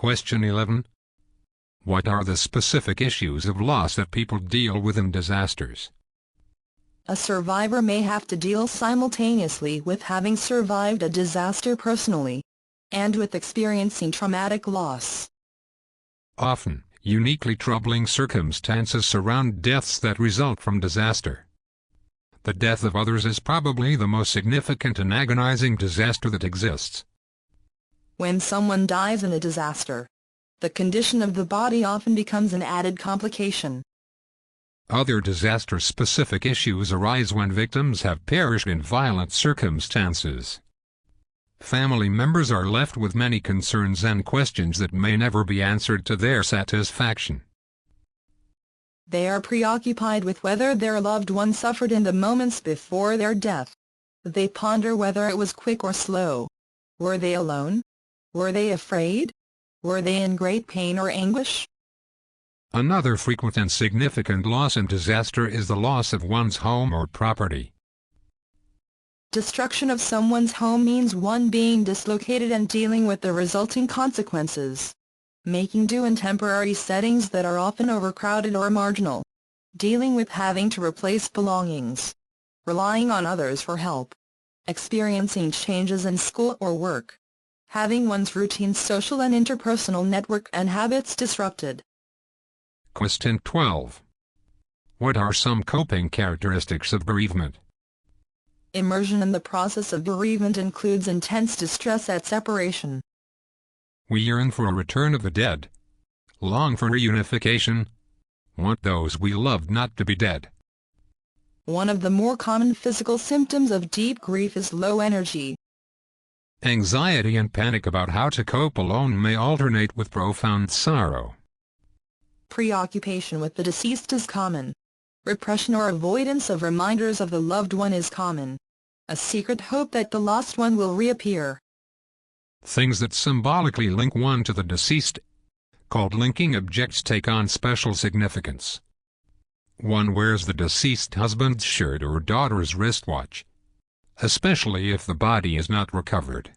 Question 11. What are the specific issues of loss that people deal with in disasters? A survivor may have to deal simultaneously with having survived a disaster personally, and with experiencing traumatic loss. Often, uniquely troubling circumstances surround deaths that result from disaster. The death of others is probably the most significant and agonizing disaster that exists. When someone dies in a disaster, the condition of the body often becomes an added complication. Other disaster-specific issues arise when victims have perished in violent circumstances. Family members are left with many concerns and questions that may never be answered to their satisfaction. They are preoccupied with whether their loved one suffered in the moments before their death. They ponder whether it was quick or slow. Were they alone? Were they afraid? Were they in great pain or anguish? Another frequent and significant loss in disaster is the loss of one's home or property. Destruction of someone's home means one being dislocated and dealing with the resulting consequences. Making do in temporary settings that are often overcrowded or marginal. Dealing with having to replace belongings. Relying on others for help. Experiencing changes in school or work. Having one's routine social and interpersonal network and habits disrupted. Question 12. What are some coping characteristics of bereavement? Immersion in the process of bereavement includes intense distress at separation. We yearn for a return of the dead, long for reunification, want those we loved not to be dead. One of the more common physical symptoms of deep grief is low energy. Anxiety and panic about how to cope alone may alternate with profound sorrow. Preoccupation with the deceased is common. Repression or avoidance of reminders of the loved one is common. A secret hope that the lost one will reappear. Things that symbolically link one to the deceased, called linking objects, take on special significance. One wears the deceased husband's shirt or daughter's wristwatch, especially if the body is not recovered.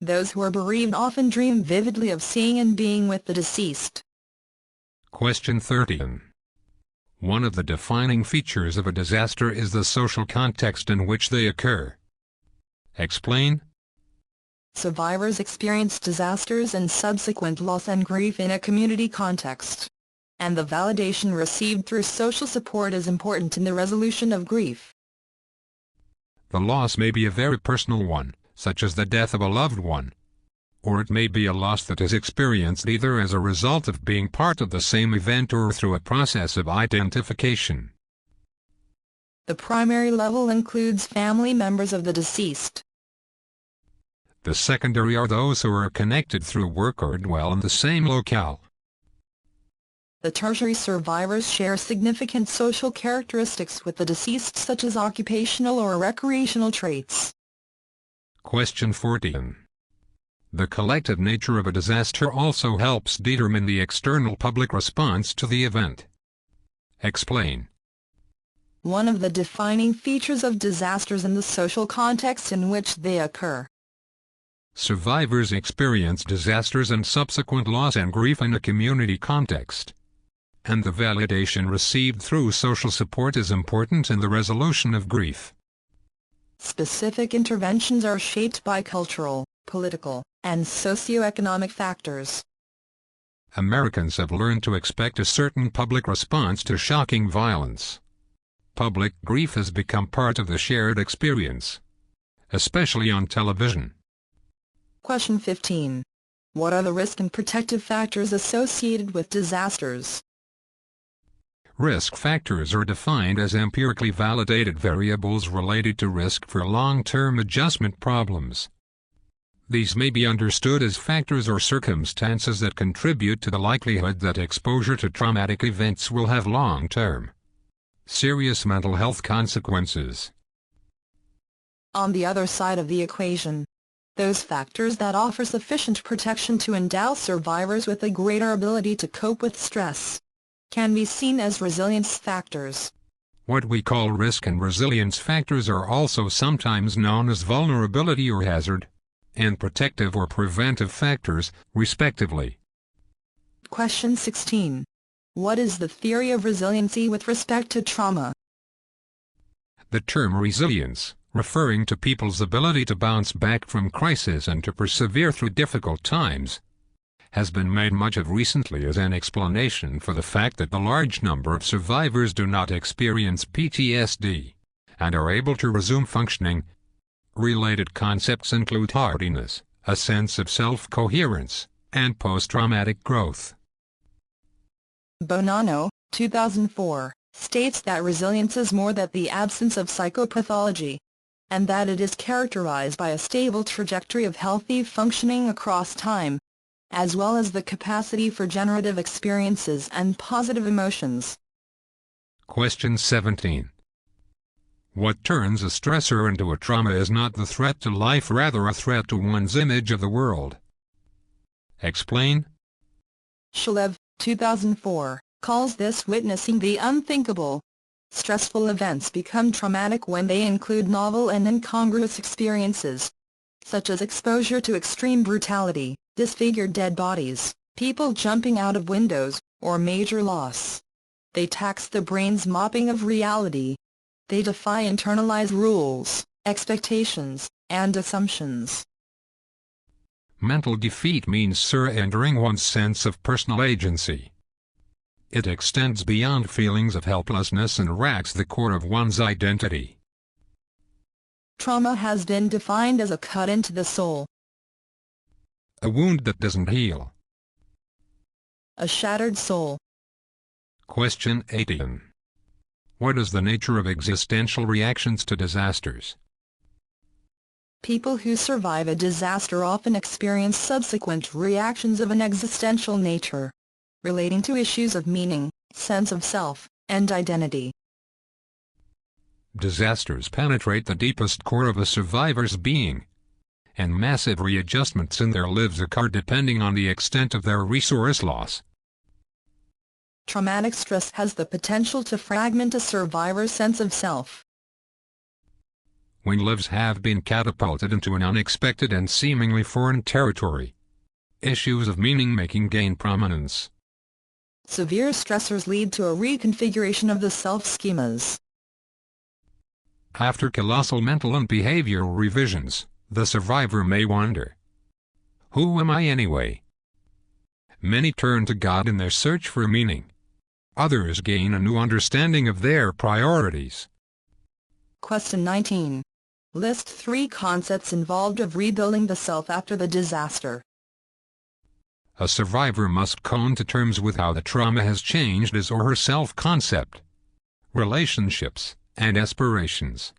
Those who are bereaved often dream vividly of seeing and being with the deceased. Question 13. One of the defining features of a disaster is the social context in which they occur. Explain. Survivors experience disasters and subsequent loss and grief in a community context. And the validation received through social support is important in the resolution of grief. The loss may be a very personal one, such as the death of a loved one. Or it may be a loss that is experienced either as a result of being part of the same event or through a process of identification. The primary level includes family members of the deceased. The secondary are those who are connected through work or dwell in the same locale. The tertiary survivors share significant social characteristics with the deceased, such as occupational or recreational traits. Question 14. The collective nature of a disaster also helps determine the external public response to the event. Explain. One of the defining features of disasters is the social context in which they occur. Survivors experience disasters and subsequent loss and grief in a community context. And the validation received through social support is important in the resolution of grief. Specific interventions are shaped by cultural, political, and socioeconomic factors. Americans have learned to expect a certain public response to shocking violence. Public grief has become part of the shared experience, especially on television. Question 15. What are the risk and protective factors associated with disasters? Risk factors are defined as empirically validated variables related to risk for long-term adjustment problems. These may be understood as factors or circumstances that contribute to the likelihood that exposure to traumatic events will have long-term, serious mental health consequences. On the other side of the equation, those factors that offer sufficient protection to endow survivors with a greater ability to cope with stress can be seen as resilience factors. What we call risk and resilience factors are also sometimes known as vulnerability or hazard, and protective or preventive factors, respectively. Question 16. What is the theory of resiliency with respect to trauma? The term resilience, referring to people's ability to bounce back from crisis and to persevere through difficult times, has been made much of recently as an explanation for the fact that the large number of survivors do not experience PTSD and are able to resume functioning. Related concepts include hardiness, a sense of self-coherence, and post-traumatic growth. Bonanno, 2004, states that resilience is more than the absence of psychopathology, and that it is characterized by a stable trajectory of healthy functioning across time, as well as the capacity for generative experiences and positive emotions. Question 17. What turns a stressor into a trauma is not the threat to life, rather a threat to one's image of the world. Explain. Shalev, 2004, calls this witnessing the unthinkable. Stressful events become traumatic when they include novel and incongruous experiences, such as exposure to extreme brutality, disfigured dead bodies, people jumping out of windows, or major loss. They tax the brain's mapping of reality. They defy internalized rules, expectations, and assumptions. Mental defeat means surrendering one's sense of personal agency. It extends beyond feelings of helplessness and racks the core of one's identity. Trauma has been defined as a cut into the soul, a wound that doesn't heal, a shattered soul. Question 18. What is the nature of existential reactions to disasters? People who survive a disaster often experience subsequent reactions of an existential nature, relating to issues of meaning, sense of self, and identity. Disasters penetrate the deepest core of a survivor's being, and massive readjustments in their lives occur depending on the extent of their resource loss. Traumatic stress has the potential to fragment a survivor's sense of self. When lives have been catapulted into an unexpected and seemingly foreign territory, issues of meaning-making gain prominence. Severe stressors lead to a reconfiguration of the self-schemas. After colossal mental and behavioral revisions, the survivor may wonder, "Who am I anyway?" Many turn to God in their search for meaning. Others gain a new understanding of their priorities. Question 19. List 3 concepts involved of rebuilding the self after the disaster. A survivor must come to terms with how the trauma has changed his or her self-concept, relationships, and aspirations.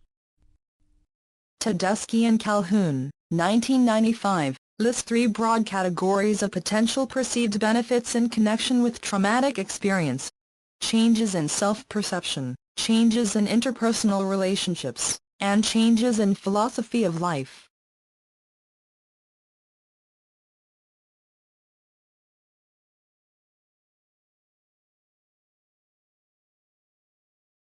Tedeschi and Calhoun, 1995, list 3 broad categories of potential perceived benefits in connection with traumatic experience: changes in self-perception, changes in interpersonal relationships, and changes in philosophy of life.